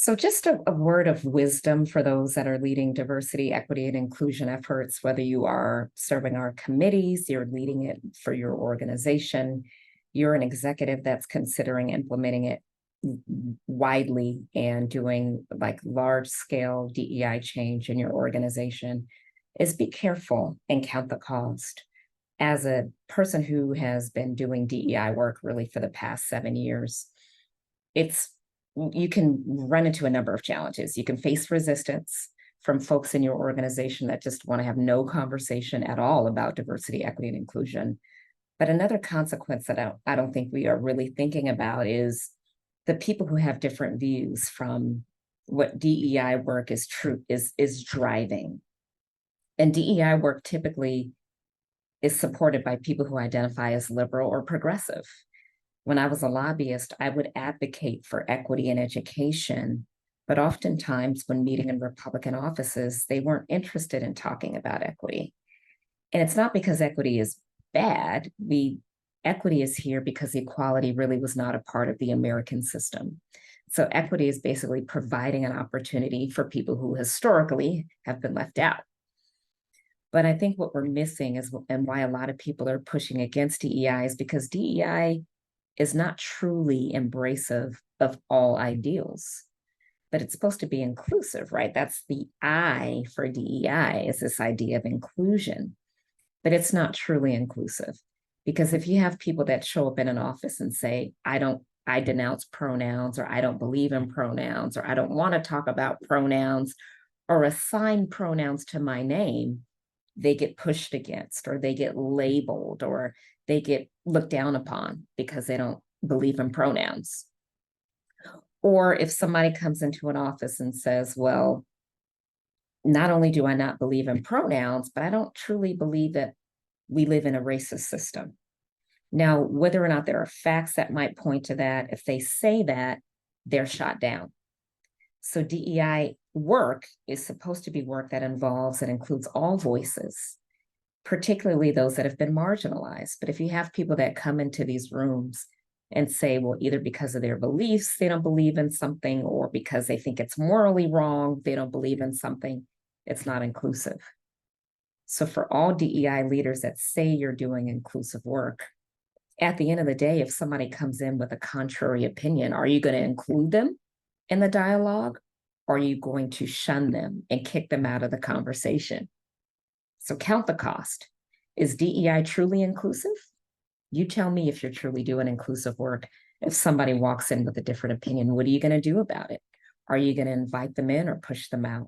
So, just a word of wisdom for those that are leading diversity, equity, and inclusion efforts, whether you are serving our committees, you're leading it for your organization, you're an executive that's considering implementing it widely and doing like large scale DEI change in your organization, is be careful and count the cost. As a person who has been doing DEI work really for the past 7 years, it's you can run into a number of challenges. You can face resistance from folks in your organization that just want to have no conversation at all about diversity, equity, and inclusion. But another consequence that I don't think we are really thinking about is the people who have different views from what DEI work is driving. And DEI work typically is supported by people who identify as liberal or progressive. When I was a lobbyist, I would advocate for equity in education, but oftentimes when meeting in Republican offices, they weren't interested in talking about equity. And it's not because equity is bad. Equity is here because equality really was not a part of the American system. So equity is basically providing an opportunity for people who historically have been left out. But I think what we're missing is, and why a lot of people are pushing against DEI, is because DEI is not truly embracive of all ideals, but it's supposed to be inclusive, right? That's the I for DEI, is this idea of inclusion, but it's not truly inclusive. Because if you have people that show up in an office and say, I denounce pronouns, or I don't believe in pronouns, or I don't want to talk about pronouns, or assign pronouns to my name, they get pushed against, or they get labeled, or they get looked down upon because they don't believe in pronouns. Or if somebody comes into an office and says, well, not only do I not believe in pronouns, but I don't truly believe that we live in a racist system. Now, whether or not there are facts that might point to that, if they say that, they're shot down. So DEI work is supposed to be work that includes all voices, particularly those that have been marginalized. But if you have people that come into these rooms and say, well, either because of their beliefs, they don't believe in something, or because they think it's morally wrong, they don't believe in something, it's not inclusive. So for all DEI leaders that say you're doing inclusive work, at the end of the day, if somebody comes in with a contrary opinion, are you going to include them in the dialogue? Or are you going to shun them and kick them out of the conversation? So count the cost. Is DEI truly inclusive? You tell me if you're truly doing inclusive work. If somebody walks in with a different opinion, what are you going to do about it? Are you going to invite them in or push them out?